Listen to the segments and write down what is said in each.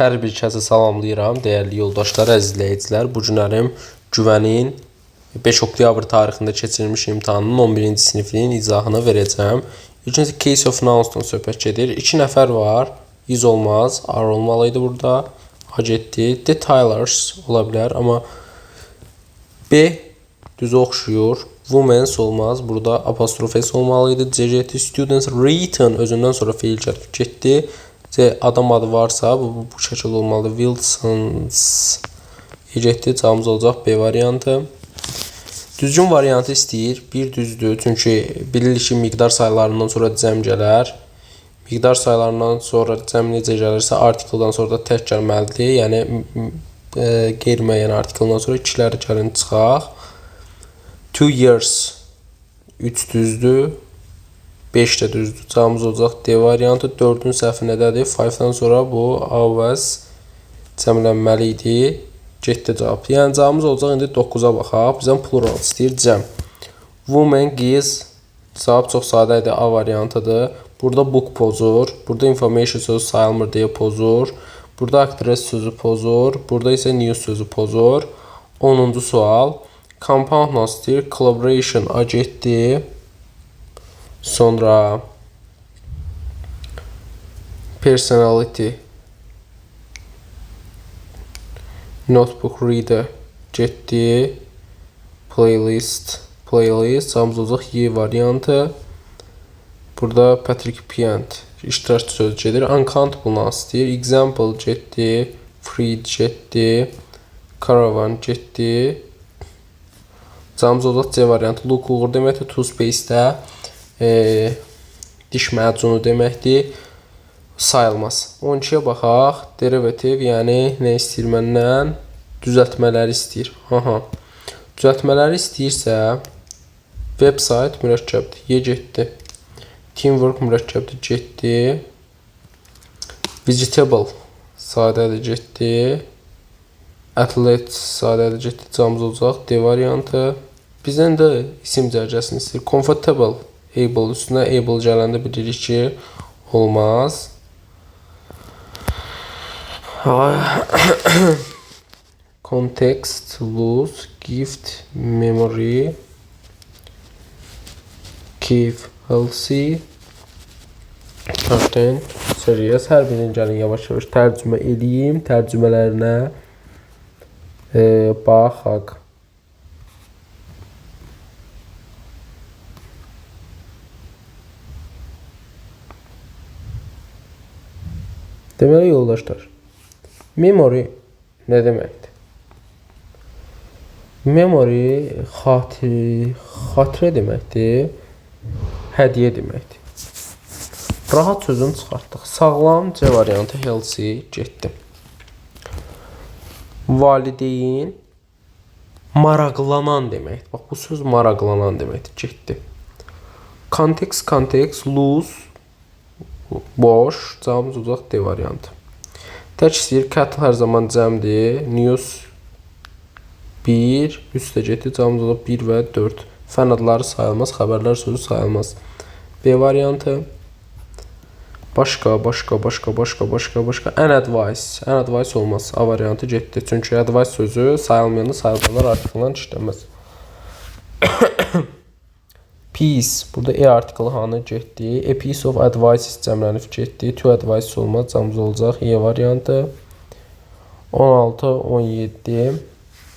Hər bir kəsi salamlayıram, dəyərli yoldaşlar, əziz izləyicilər. Bu günlərim güvənin 5 oktyabr tarixində keçirilmiş imtahanın 11-ci sinifinin izahını verəcəm. İlk case of nouns'dan söhbət gedir. 2 nəfər var. Is olmaz, are olmalıydı burada. A getdi. The Tylers ola bilər, amma B düzə oxşuyur. Women's olmaz. Burada apostrof S olmalıydı. C getdi. Students written özündən sonra feil gəlib getdi. C adam adı varsa bu şəkildə olmalıdır. Wilsons getdi. Cavabımız olacaq B variantı. Düzgün variantı istəyir. Bir düzdür. Çünki bilirik ki, miqdar sayılarından sonra cəm gələr. Miqdar sayılarından sonra cəm necə gəlirsə, artikeldan sonra da tək gəlməlidir. Yəni qeyri-müəyyən artikeldan sonra ikiləri gəlin çıxaq. 2 years 3 düzdür. 5 də düzdür. Cavabımız olacaq D variantı. 4-ün səhvi nədədir? 5-dən sonra bu avaz cəmlənməli idi. Getdi cavab. Yəni cavabımız olacaq indi 9-a baxaq. Bizdən plural istəyir cəm. Woman, qiz. Cavab çox sadə idi. A variantıdır. Burada book pozur. Burada information sözü sayılmır deyə pozur. Burada actress sözü pozur. Burada isə news sözü pozur. 10-cu sual. Compound nouns istəyir. Collaboration A getdi. Sonra personality notebook reader getdi. Playlist cavabımız olacaq Y variantı. Burada Patrick Piant iştirakçı söz gedir. Uncountable nouns istəyir. Example getdi. Freed getdi. Caravan getdi. Cavabımız olacaq C variantı. Look uğur deməkdir. Toothpaste-də diş macunu deməkdir. Sayılmaz. 12-yə baxaq. Derivative, yəni nə istəyir məndən? Düzəltmələri istəyir. Düzəltmələri istəyirsə website mürəkkəbdir. Y getdi. Teamwork mürəkkəbdir. Getdi. Vegetable sadədir. Getdi. Athlete sadədir. Getdi. Cavabımız olacaq D variantı. Bizdən də isim cərgəsini istəyir. Comfortable, able üstünə able gələndə bilirik ki, olmaz. Context, lose, gift, memory, keep, healthy, certain, serious. Hər birinin gəlin yavaş-yavaş tərcümə edeyim. Tərcümələrinə baxaq. Deməli yoldaşlar, memory nə deməkdir? Memory xatirə deməkdir, hədiyyə deməkdir. Rahat sözünü çıxartdıq. Sağlam C variantı, healthy getdi. Valideyn maraqlanan deməkdir. Bax, bu söz maraqlanan deməkdir, getdi. Context, lose, boş. Cavabımız olacaq D variantı. Tək istəyir. Cattle hər zaman cəmdir. News 1. Üstə getdi. Cavabımız olacaq 1 və 4. Fən adları sayılmaz. Xəbərlər sözü sayılmaz. B variantı. Başqa. An advice. An advice olmaz. A variantı getdi. Çünki advice sözü sayılmayanda sayılmalar artikeldən işləməz. Piece. Burada E artikeli hanı getdi. A piece of advice cəmlənib getdi. To advice olmaz. Cavabımız olacaq E variantı. 16, 17,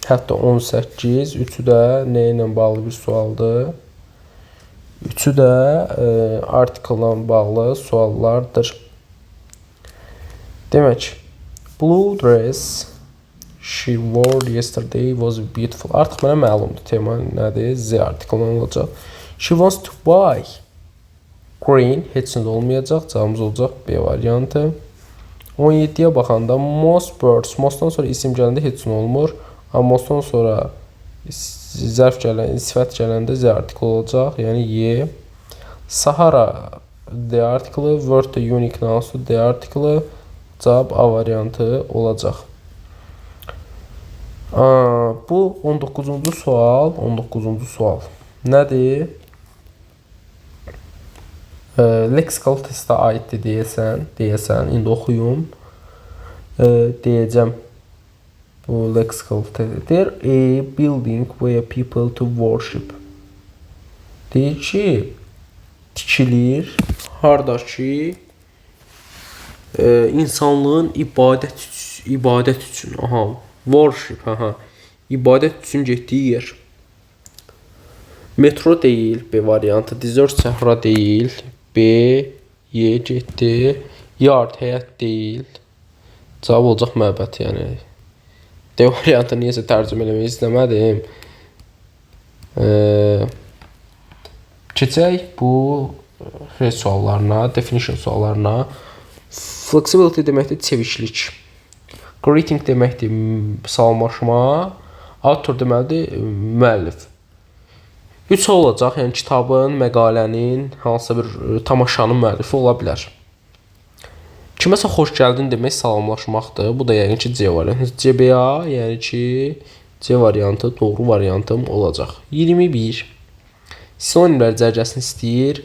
hətta 18. Üçü də nə ilə bağlı bir sualdır? Üçü də artikellə bağlı suallardır. Demək, blue dress she wore yesterday was beautiful. Artıq mənə məlumdur. Tema nədir? Z artikelən olacaq. She wants to buy green. Heç nə olmayacaq. Cavabımız olacaq B variantı. 17-yə baxanda most birds. Mostdan sonra isim gələndə heç nə olmur. Amma mostdan sonra zərf gələn, sifət gələndə Z artikeli olacaq. Yəni Y. Sahara D artikeli. Word the unique nouns D artikeli. Cavab A variantı olacaq. Bu 19-cu sual. 19-cu sual. Nədir? Leksikal testə aiddir deyəsən. İndi oxuyum. deyəcəm. Bu lexical there a building where people to worship. Deyir ki, tikilir harda ki insanlığın ibadət üçün, worship, ibadət üçün getdiyi yer. Metro deyil, B variantı. Desert səhra deyil, B, Y getdi. Yard, həyət deyil. Cavab olacaq məbəd, yəni. D variantı niyəsə tərcümə eləmək istəmədim. Keçək bu suallarına, definition suallarına. Flexibility deməkdir çeviklik. Greeting deməkdir salamlaşma. Author deməlidir müəllif. 3 olacaq, yəni kitabın, məqalənin, hansısa bir tamaşanın müəllifi ola bilər. Kiməsə xoş gəldin demək salamlaşmaqdır. Bu da yəqin ki C variantı. CBA, yəni ki C variantı doğru variantım olacaq. 21. Sinonimlər cərgəsini istəyir.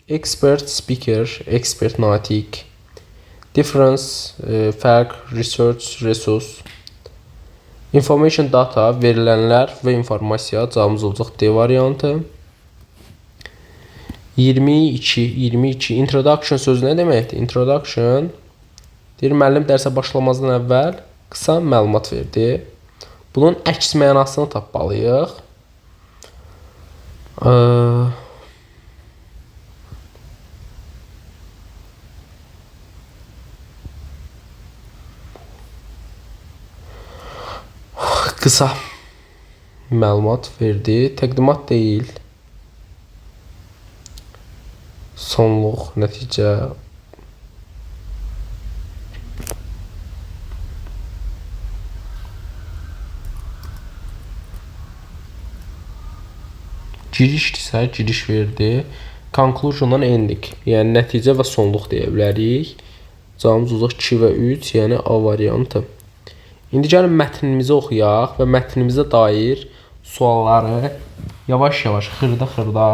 Expert, speaker, expert, natiq. Difference, fərq, research, resource. Information, data, verilənlər və informasiya. Cavabımız olacaq D variantı. 22. Introduction sözü nə deməkdir? Introduction deyir, müəllim dərsə başlamazdan əvvəl qısa məlumat verdi. Bunun əks mənasını tapmalıyıq. Qısa məlumat verdi. Təqdimat deyil. Sonluq, nəticə. Girişdirsə, giriş verdi. Conclusiondan ending, yəni nəticə və sonluq deyə bilərik. Cavabımız olacaq 2 və 3, yəni A variantı. İndi gəlin mətnimizi oxuyaq və mətnimizə dair sualları yavaş-yavaş, xırda-xırda,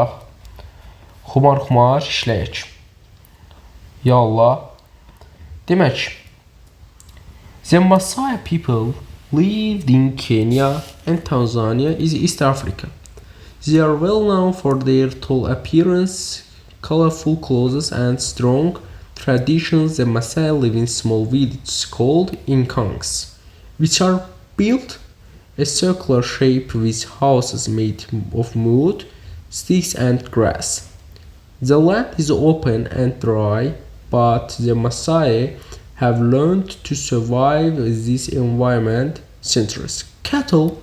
xumar-xumar işləyək. Ya Allah. Demək, the Maasai people lived in Kenya and Tanzania in East Africa. They are well known for their tall appearance, colorful clothes and strong traditions. The Maasai live in small villages called inkangs, which are built a circular shape with houses made of wood, sticks and grass. The land is open and dry, but the Maasai have learned to survive this environment centuries. Cattle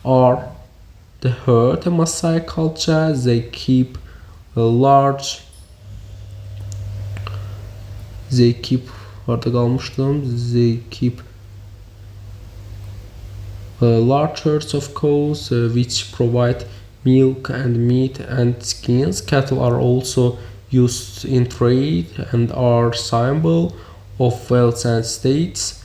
are the herd of Maasai culture. They keep large herds of cows which provide milk and meat and skins. Cattle are also used in trade and are symbol of wealth and states.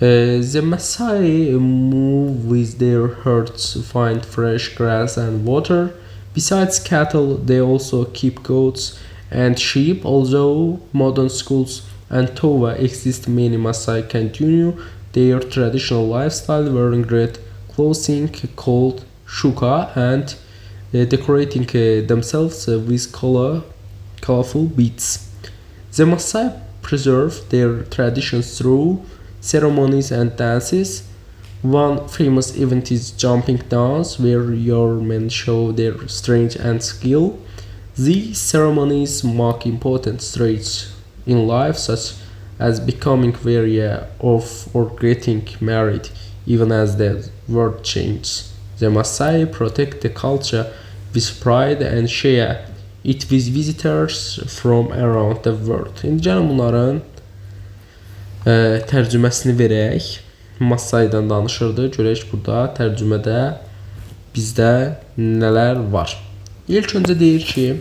The Maasai move with their herds to find fresh grass and water. Besides cattle, they also keep goats and sheep. Although modern schools and Tova exist, many Maasai continue their traditional lifestyle, wearing red clothing called shuka and decorating themselves with colorful beads. The Maasai preserve their traditions through ceremonies and dances. One famous event is jumping dance, where young men show their strength and skill. These ceremonies mark important stages in life, such as becoming married or getting married, even as the world changes. The Maasai protect the culture with pride and share it with visitors from around the world. İndi gəlin bunların tərcüməsini verək. Maasai'dan danışırdı. Görək burada tərcümədə bizdə nələr var. İlk öncə deyir ki,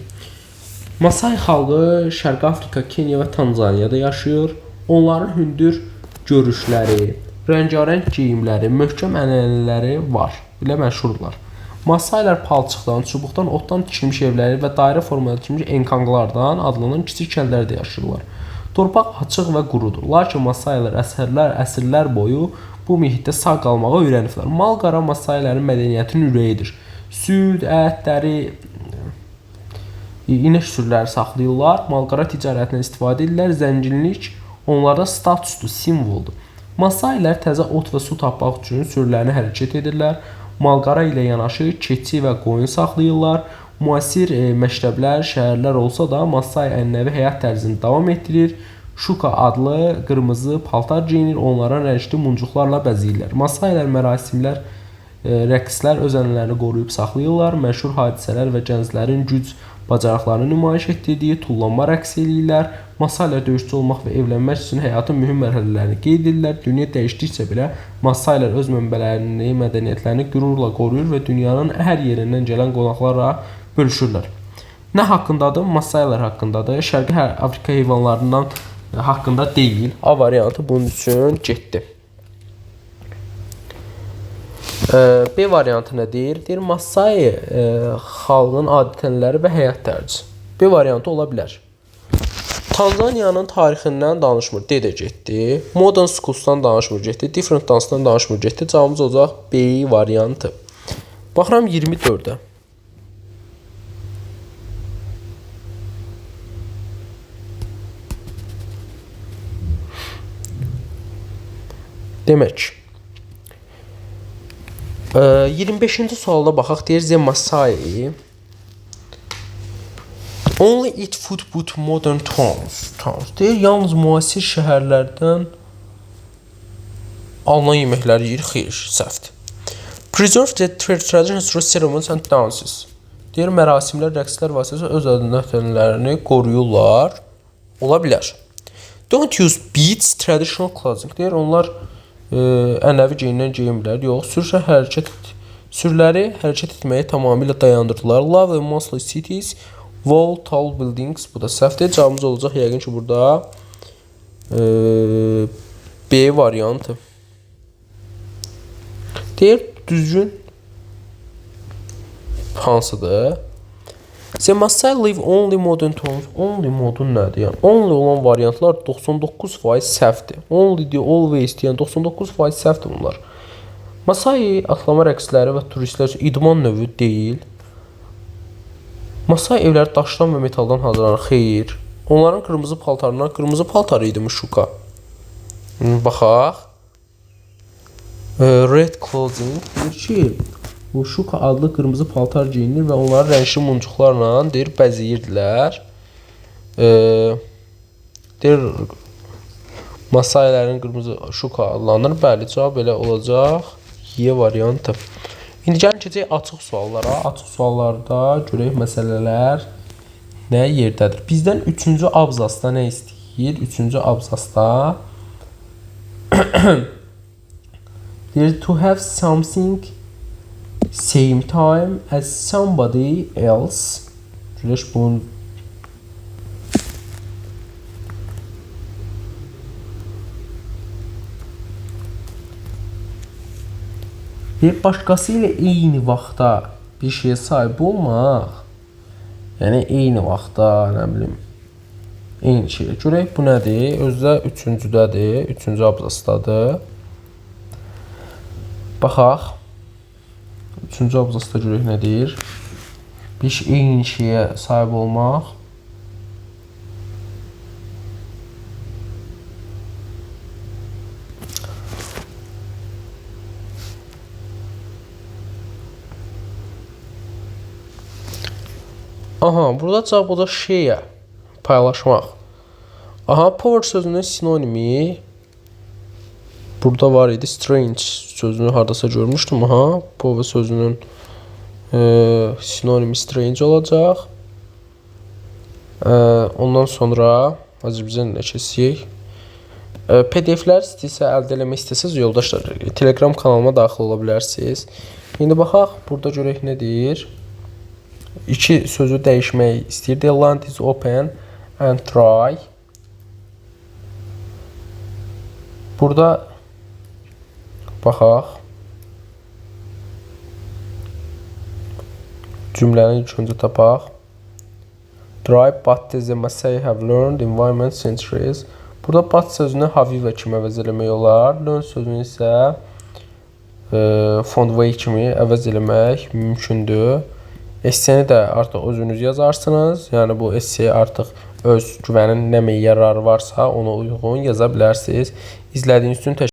Maasai xalqı Şərqi Afrika, Kenya və Tanzaniyada yaşayır. Onların hündür görüşləri, rəngarəng geyimləri, möhkəm ənənələri var. Belə məşhurlar. Maasai'lər palçıqdan, çubuqdan, otdan tikilmiş evləri və dairə formada tikilmiş enkanglardan adlanan kiçik kəndlərdə yaşayırlar. Torpaq açıq və qurudur, lakin Masaylar əsrlər boyu bu mühitdə sağ qalmağa öyrəniblər. Mal-qara Masayların mədəniyyətinin ürəyidir. Süd, ət, dəri, inək sürüləri saxlayırlar, mal-qara ticarətindən istifadə edirlər, zənginlik onlarda statusdur, simvoldur. Masaylar təzə ot və su tapmaq üçün sürülərini hərəkət edirlər, mal-qara ilə yanaşı keçi və qoyun saxlayırlar. Müasir məktəblər, şəhərlər olsa da Masay ənənəvi həyat tərzini davam etdirir. Şuka adlı qırmızı paltar geyinir, onlara rəngli muncuqlarla bəzəyirlər. Masaylar mərasimlər, rəqslər öz ənənələrini qoruyub saxlayırlar. Məşhur hadisələr və gənclərin güc bacarıqlarını nümayiş etdirdiyi tullanma rəqs eləyirlər. Masaylar döyüşçü olmaq və evlənmək üçün həyatın mühüm mərhələlərini qeyd edirlər. Dünya dəyişdikcə belə Masaylar öz mənbələrini, mədəniyyətlərini qürurla qoruyur və dünyanın hər yerindən gələn qonaqlarla bölüşürlər. Nə haqqındadır? Masaylar haqqındadır. Şərqi Afrika heyvanlarından haqqında deyil. A variantı bunun üçün getdi. B variantı nə deyir? Deyir Masai xalqının adət-ənənələri və həyat tərzi. B variantı ola bilər. Tanzaniyanın tarixindən danışmır. D də getdi. Modern Schools'dan danışmır, getdi. Different Dance-dan danışmır, getdi. Cavabımız olacaq B variantı. Baxıram 24-ə. Demək, 25-ci sualda baxaq, deyir The Masai only eat food but modern towns. Deyir, yalnız müasir şəhərlərdən alınan yeməkləri yeyir, xeyr, səhvdir. Preserve the traditions through ceremonies and dances. Deyir, mərasimlər, rəqslər vasitəsilə öz adət-ənənələrini qoruyurlar. Ola bilər. Don't use beads, traditional clothing. Deyir, onlar ənənəvi geyimdən geyinmirlər. Yox, sürüləri hərəkət etməyi tamamilə dayandırdılar. Love and mostly cities, wall, tall buildings. Bu da səhvdir. Cavabımız olacaq yəqin ki burada B variantı. Deyir, düzgün hansıdır? The Masai live only modern tones. Only modern nədir? Yəni, only olan variantlar 99% səhvdir. Only deyir, always deyən 99% səhvdir bunlar. Masai atlama rəqsləri və turistlər üçün idman növü deyil. Masai evləri daşdan və metaldan hazırlanır, xeyr. Onların qırmızı paltarından, qırmızı paltarı idi Muşuka. Baxaq. Red clothing deyir ki, Muşuka adlı qırmızı paltar geyinir və onları rəngli muncuqlarla deyir, bəzəyirdilər. Deyir, Masailərin qırmızı şuka adlanır. Bəli, cavab elə olacaq. Y variantı. İndi gəlin keçək açıq suallara. Açıq suallarda görək məsələlər nə yerdədir. Bizdən 3-cü abzasda nə istəyir? 3-cü abzasda deyir, to have something same time as somebody else. Görək bunun bir başqası ilə eyni vaxtda bir şeyə sahib olmaq, yəni eyni vaxtda, nə bilim, eyni şeyə. Görək bu nədir? Özdə 3-cüdədir, 3-cü abzasdadır. Baxaq. 3-cü abzasda görək nədir? Bir eyni şeyə sahib olmaq. Aha, burada cavab olacaq şeyə, paylaşmaq. Aha, power sözünün sinonimi burada var idi. Strange sözünü hardasa görmüşdüm. Aha, power sözünün sinonimi strange olacaq. Ondan sonra Azərbaycan ilə keçsək. PDF-lər istəyirsə, əldə eləmək istəsəz, yoldaşlar, Telegram kanalıma daxil ola bilərsiniz. İndi baxaq, burada görək nə deyir. İki sözü dəyişmək istəyir. The land is open and dry. Burada baxaq. Cümləni ilk öncə tapaq. Dry, but as the Maasai have learned environment centuries. Burada but sözünü haviva kimi əvəz eləmək olar. Learn sözünü isə found way kimi əvəz eləmək mümkündür. Esseni də artıq özünüz yazarsınız. Yəni bu esse artıq öz güvənin nə yararı varsa ona uyğun yaza bilərsiniz. İzlədiyiniz üçün təşəkkür ederim.